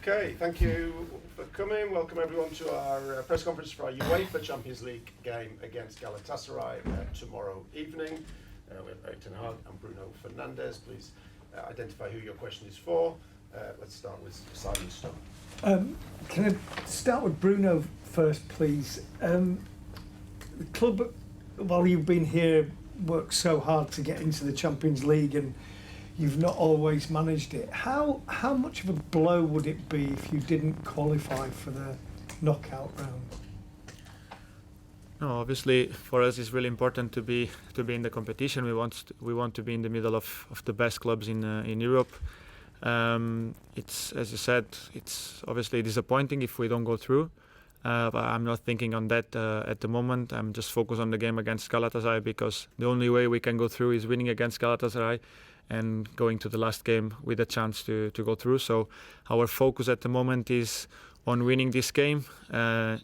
Okay, thank you for coming. Welcome everyone to our press conference for our UEFA Champions League game against Galatasaray tomorrow evening. We have Erik Hag and Bruno Fernandes. Please identify who your question is for. Let's start with Simon Stone. Can I start with Bruno first, please? The club, while you've been here, worked so hard to get into the Champions League, and you've not always managed it. How much of a blow would it be if you didn't qualify for the knockout round? No, obviously for us it's really important to be in the competition. We want to be in the middle of the best clubs in Europe. It's, as you said, it's obviously disappointing if we don't go through. But I'm not thinking on that at the moment. I'm just focused on the game against Galatasaray, because the only way we can go through is winning against Galatasaray and going to the last game with a chance to go through. So our focus at the moment is on winning this game,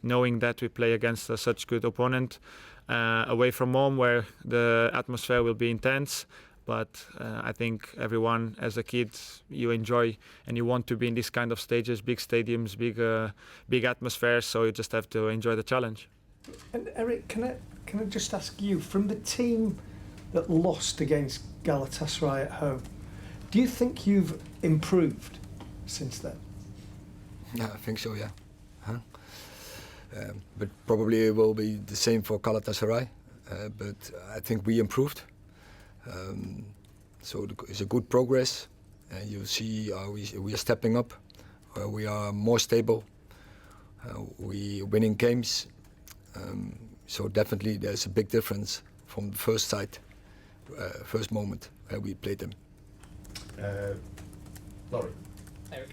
knowing that we play against such good opponent away from home, where the atmosphere will be intense. But I think everyone, as a kid, you enjoy and you want to be in these kind of stages, big stadiums, big atmosphere. So you just have to enjoy the challenge. And Erik, can I just ask you, from the team that lost against Galatasaray at home, do you think you've improved since then? Yeah, I think so. Yeah, but probably it will be the same for Galatasaray. But I think we improved. So it's a good progress, and you see we are stepping up. We are more stable. We winning games. So definitely there's a big difference from the first sight, first moment where we played them. Laurie. Erik,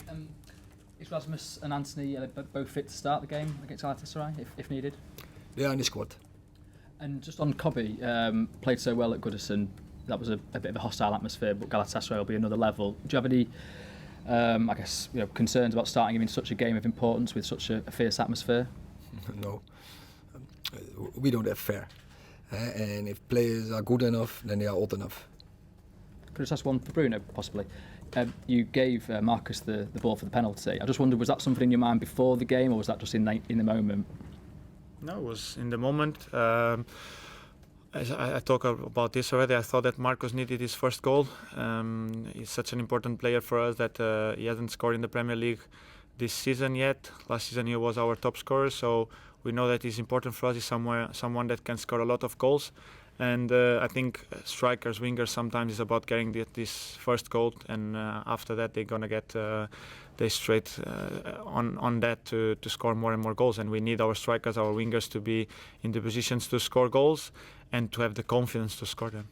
is Rasmus and Anthony both fit to start the game against Galatasaray if needed? They are in the squad. And just on Cobby, played so well at Goodison. That was a bit of a hostile atmosphere, but Galatasaray will be another level. Do you have any, concerns about starting him in such a game of importance with such a fierce atmosphere? No, we don't have fair. And if players are good enough, then they are old enough. Could I just ask one for Bruno, possibly? You gave Marcus the ball for the penalty. I just wondered, was that something in your mind before the game, or was that just in the moment? No, it was in the moment. As I talked about this already, I thought that Marcus needed his first goal. He's such an important player for us that he hasn't scored in the Premier League this season yet. Last season he was our top scorer, so we know that he's important for us. He's someone that can score a lot of goals. And I think strikers, wingers, sometimes it's about getting this first goal, and after that they're gonna get they straight on that to score more and more goals. And we need our strikers, our wingers, to be in the positions to score goals and to have the confidence to score them.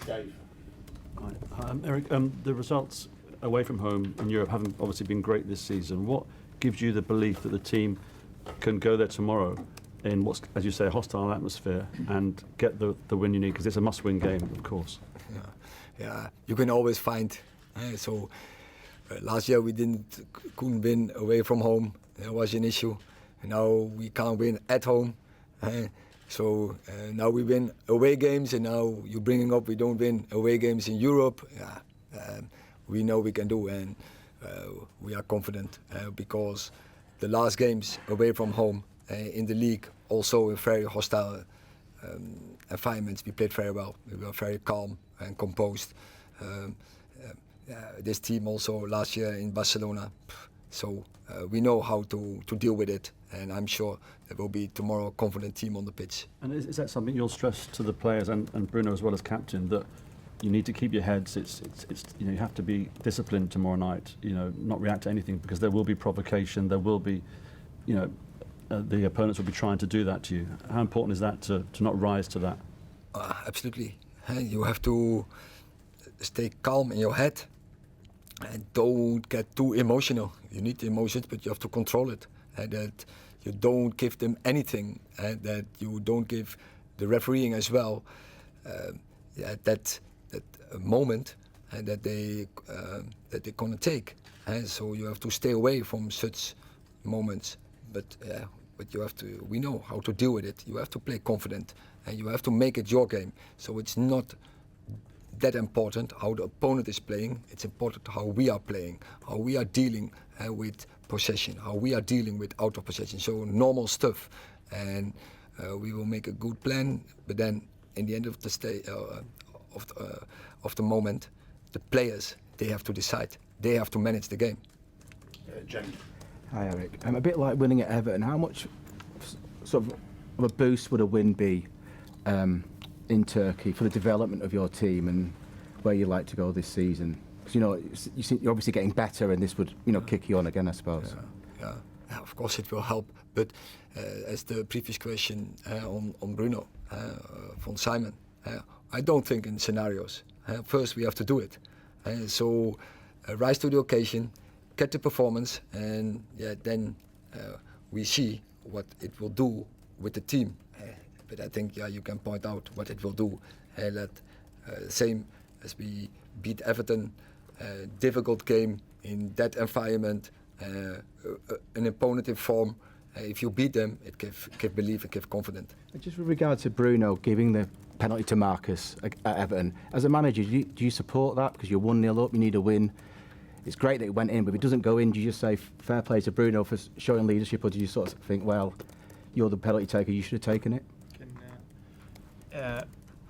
Dave. Hi. Erik, the results away from home in Europe haven't obviously been great this season. What gives you the belief that the team can go there tomorrow in what's, as you say, a hostile atmosphere and get the win you need? Because it's a must-win game, of course. Yeah. You can always find. Last year we couldn't win away from home. That was an issue. And now we can't win at home. So now we win away games, and now you're bringing up we don't win away games in Europe. We know we can do, and we are confident because the last games away from home in the league, also in very hostile environments, we played very well. We were very calm and composed. This team also last year in Barcelona, so we know how to deal with it, and I'm sure there will be tomorrow a confident team on the pitch. And is that something you'll stress to the players and Bruno as well as captain, that you need to keep your heads? It's you have to be disciplined tomorrow night. Not react to anything, because there will be provocation. There will be, the opponents will be trying to do that to you. How important is that to not rise to that? Absolutely. You have to stay calm in your head and don't get too emotional. You need the emotions, but you have to control it. That you don't give them anything, and that you don't give the refereeing as well that moment that they're gonna take. So you have to stay away from such moments. But you have to. We know how to deal with it. You have to play confident, and you have to make it your game. So it's not that important how the opponent is playing. It's important how we are playing, how we are dealing with possession, how we are dealing with out of possession. So normal stuff, and we will make a good plan. But then, in the end of the of the moment, the players, they have to decide. They have to manage the game. Jamie. Hi Erik. A bit like winning at Everton, how much sort of a boost would a win be in Turkey for the development of your team and where you like to go this season? Because you're obviously getting better, and this would kick you on again, I suppose. Yeah, of course it will help. But as the previous question on Bruno from Simon, I don't think in scenarios. First we have to do it. So rise to the occasion, get the performance, and then we see what it will do with the team. But I think you can point out what it will do. Same as we beat Everton, difficult game in that environment, an opponent in form. If you beat them, it give belief, it give confidence. Just with regard to Bruno giving the penalty to Marcus at Everton, as a manager, do you support that? Because you're 1-0 up, you need a win. It's great that it went in, but if it doesn't go in, do you just say fair play to Bruno for showing leadership, or do you sort of think, well, you're the penalty taker, you should have taken it?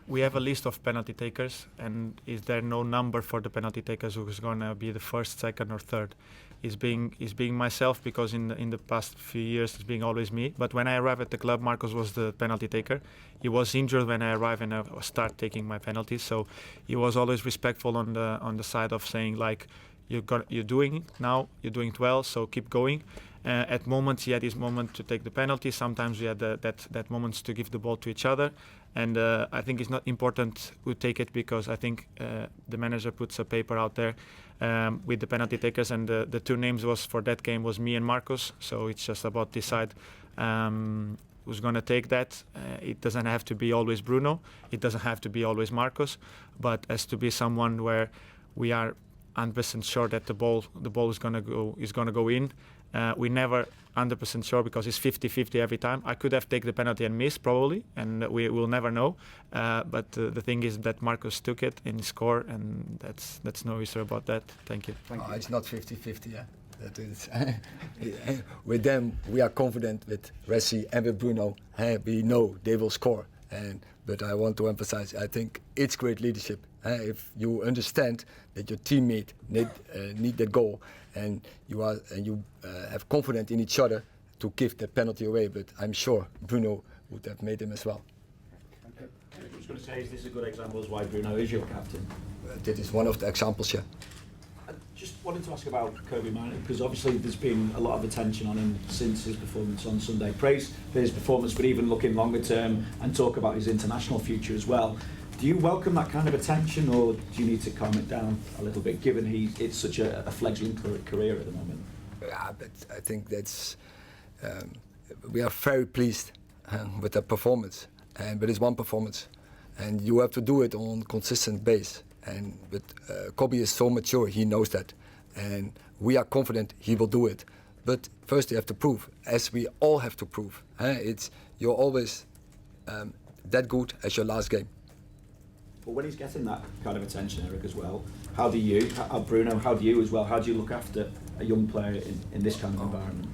We have a list of penalty takers, and is there no number for the penalty takers who's going to be the first, second, or third? Is being myself, because in the past few years it's being always me. But when I arrived at the club, Marcus was the penalty taker. He was injured when I arrived and I start taking my penalties. So he was always respectful on the side of saying, like, you're doing it now, you're doing it well, so keep going. At moments he had his moment to take the penalty. Sometimes we had that moments to give the ball to each other. And I think it's not important who take it, because I think the manager puts a paper out there with the penalty takers, and the two names for that game was me and Marcus. So it's just about decide who's going to take that. It doesn't have to be always Bruno. It doesn't have to be always Marcus, but has to be someone where we are 100% sure that the ball is going to go in. We never 100% sure, because it's 50-50 every time. I could have taken the penalty and missed probably, and we will never know. But the thing is that Marcus took it and scored, and that's no issue about that. Thank you. It's not 50-50. Yeah, that is. With them, we are confident with Ressi and with Bruno. We know they will score. But I want to emphasize, I think it's great leadership. If you understand that your teammate need the goal, and you have confidence in each other to give the penalty away. But I'm sure Bruno would have made him as well. I was going to say, is this a good example as why Bruno is your captain? That is one of the examples, yeah. I just wanted to ask about Kobe Manu, because obviously there's been a lot of attention on him since his performance on Sunday. Praise for his performance, but even looking longer term and talk about his international future as well. Do you welcome that kind of attention, or do you need to calm it down a little bit, given it's such a fledgling career at the moment? Yeah, but I think that's we are very pleased with that performance, but it's one performance, and you have to do it on consistent base. But Kobe is so mature, he knows that, and we are confident he will do it. But first you have to prove, as we all have to prove. You're always that good as your last game. But when he's getting that kind of attention, Erik, as well, Bruno, how do you as well, how do you look after a young player in this kind of environment?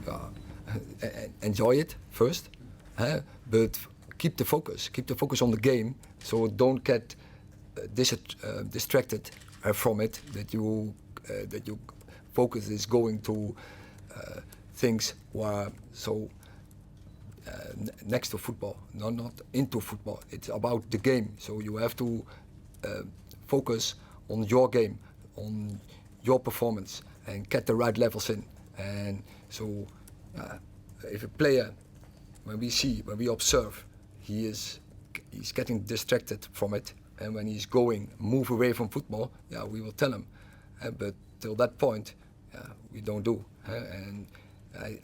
Enjoy it first, but keep the focus on the game, so don't get distracted from it, that your focus is going to things where next to football, not into football. It's about the game, so you have to focus on your game, on your performance, and get the right levels in. And so if a player, when we observe, he's getting distracted from it, and when he's move away from football, we will tell him. But till that point, we don't do. And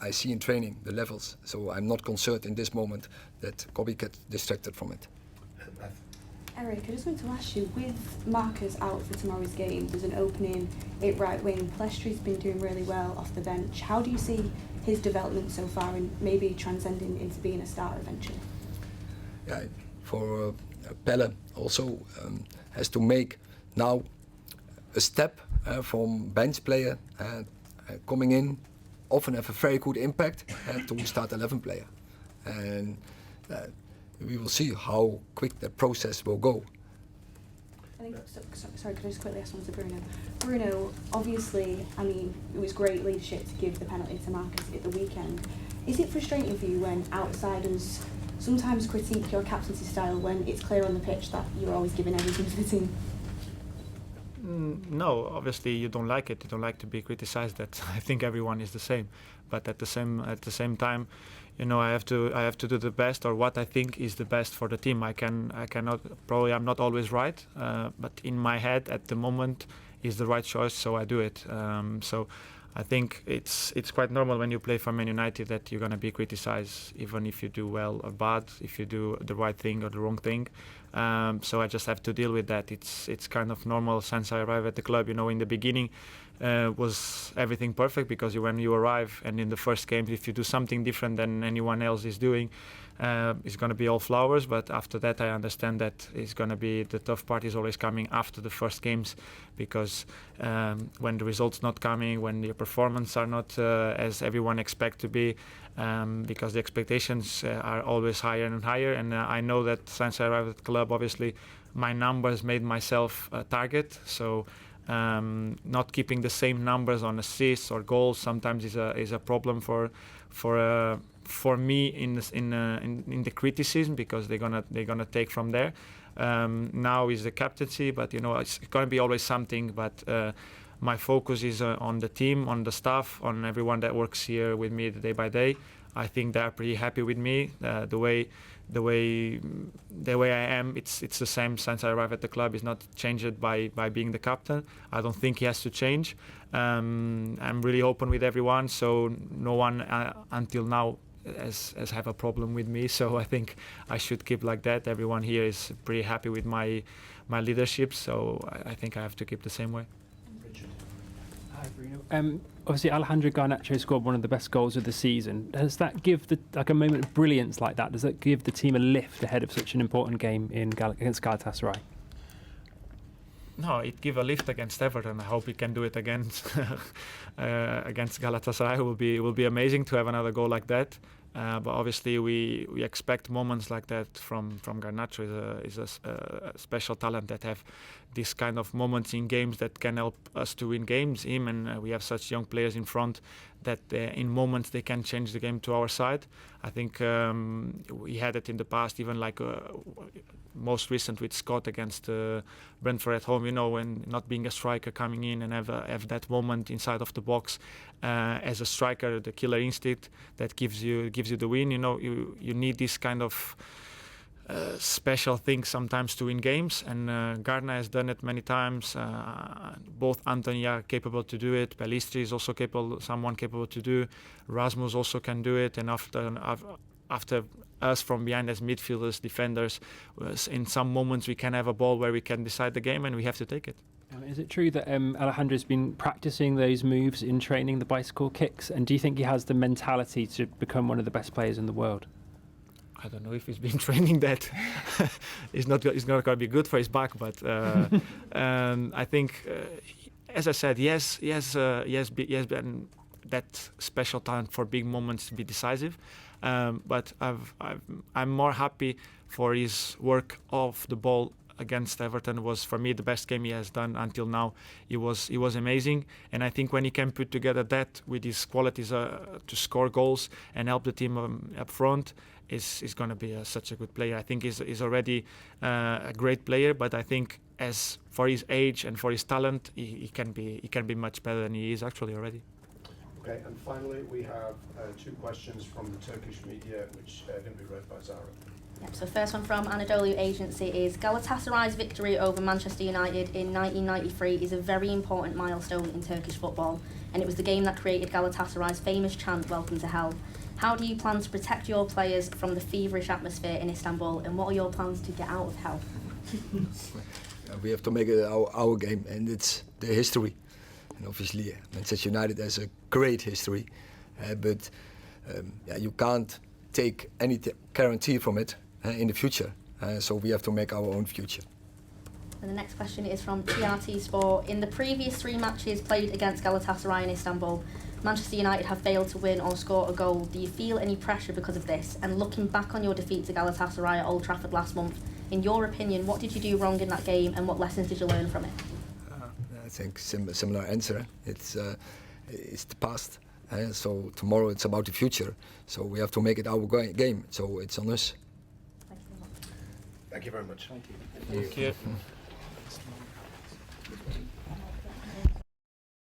I see in training the levels, so I'm not concerned in this moment that Kobe gets distracted from it. Erik, I just wanted to ask you, with Marcus out for tomorrow's game, there's an opening at right wing. Plestry's been doing really well off the bench. How do you see his development so far, and maybe transcending into being a starter eventually? Yeah, for Pelle also has to make now a step from bench player coming in, often have a very good impact to start 11 player. And we will see how quick the process will go. I think, sorry, could I just quickly ask one to Bruno? Bruno, obviously, I mean, it was great leadership to give the penalty to Marcus at the weekend. Is it frustrating for you when outsiders sometimes critique your captaincy style when it's clear on the pitch that you're always giving everything to the team? No, obviously you don't like it. You don't like to be criticized. That I think everyone is the same. But at the same time, you know, I have to do the best, or what I think is the best for the team. I cannot, probably I'm not always right, but in my head at the moment is the right choice, so I do it. So I think it's quite normal when you play for Man United that you're going to be criticized, even if you do well or bad, if you do the right thing or the wrong thing. So I just have to deal with that. It's kind of normal since I arrived at the club. You know, in the beginning was everything perfect, because when you arrive and in the first game, if you do something different than anyone else is doing, it's going to be all flowers. But after that, I understand that it's going to be, the tough part is always coming after the first games, because when the results not coming, when your performance are not as everyone expect to be, because the expectations are always higher and higher. And I know that since I arrived at the club, obviously my numbers made myself a target. So not keeping the same numbers on assists or goals sometimes is a problem for me in the criticism, because they're gonna take from there. Now is the captaincy, but you know, it's gonna be always something. But my focus is on the team, on the staff, on everyone that works here with me day by day. I think they're pretty happy with me. The way I am, it's the same since I arrived at the club. It's not changed by being the captain. I don't think he has to change. I'm really open with everyone, so no one until now has have a problem with me. So I think I should keep like that. Everyone here is pretty happy with my leadership, so I think I have to keep the same way. Hi, Bruno. Obviously, Alejandro Garnacho scored one of the best goals of the season. Does that give a moment of brilliance like that? Does that give the team a lift ahead of such an important game against Galatasaray? No, it give a lift against Everton. I hope we can do it against Galatasaray. It will be amazing to have another goal like that. But obviously we expect moments like that from Garnacho. Is a special talent that have this kind of moments in games that can help us to win games. Him and we have such young players in front that in moments they can change the game to our side. I think we had it in the past, even like most recent with Scott against Brentford at home. You know, when not being a striker coming in and have that moment inside of the box as a striker, the killer instinct that gives you the win. You know, you need this kind of special things sometimes to win games, and Gardner has done it many times. Both Anthony are capable to do it. Pellistri is also someone capable to do. Rasmus also can do it, and after us from behind as midfielders, defenders, in some moments we can have a ball where we can decide the game, and we have to take it. Is it true that Alejandro's been practicing those moves in training, the bicycle kicks, and do you think he has the mentality to become one of the best players in the world? I don't know if he's been training that. It's not going to be good for his back, but I think, as I said, yes, been that special talent for big moments to be decisive. But I'm more happy for his work off the ball against Everton. Was for me the best game he has done until now. He was amazing, and I think when he can put together that with his qualities to score goals and help the team up front, is going to be such a good player. I think he's already a great player, but I think as for his age and for his talent, he can be much better than he is actually already. Okay, and finally we have 2 questions from the Turkish media, which are going to be read by Zara. Yep, so the first one from Anadolu Agency is Galatasaray's victory over Manchester United in 1993 is a very important milestone in Turkish football, and it was the game that created Galatasaray's famous chant, "Welcome to Hell." How do you plan to protect your players from the feverish atmosphere in Istanbul, and what are your plans to get out of hell? We have to make it our game, and it's the history. And obviously, Manchester United has a great history, but you can't take any guarantee from it in the future. So we have to make our own future. And the next question is from TRT Sport. In the previous 3 matches played against Galatasaray in Istanbul, Manchester United have failed to win or score a goal. Do you feel any pressure because of this? And looking back on your defeat to Galatasaray at Old Trafford last month, in your opinion, what did you do wrong in that game and what lessons did you learn from it? I think similar answer. It's the past. So tomorrow it's about the future. So we have to make it our game. So it's on us. Thank you very much. Thank you.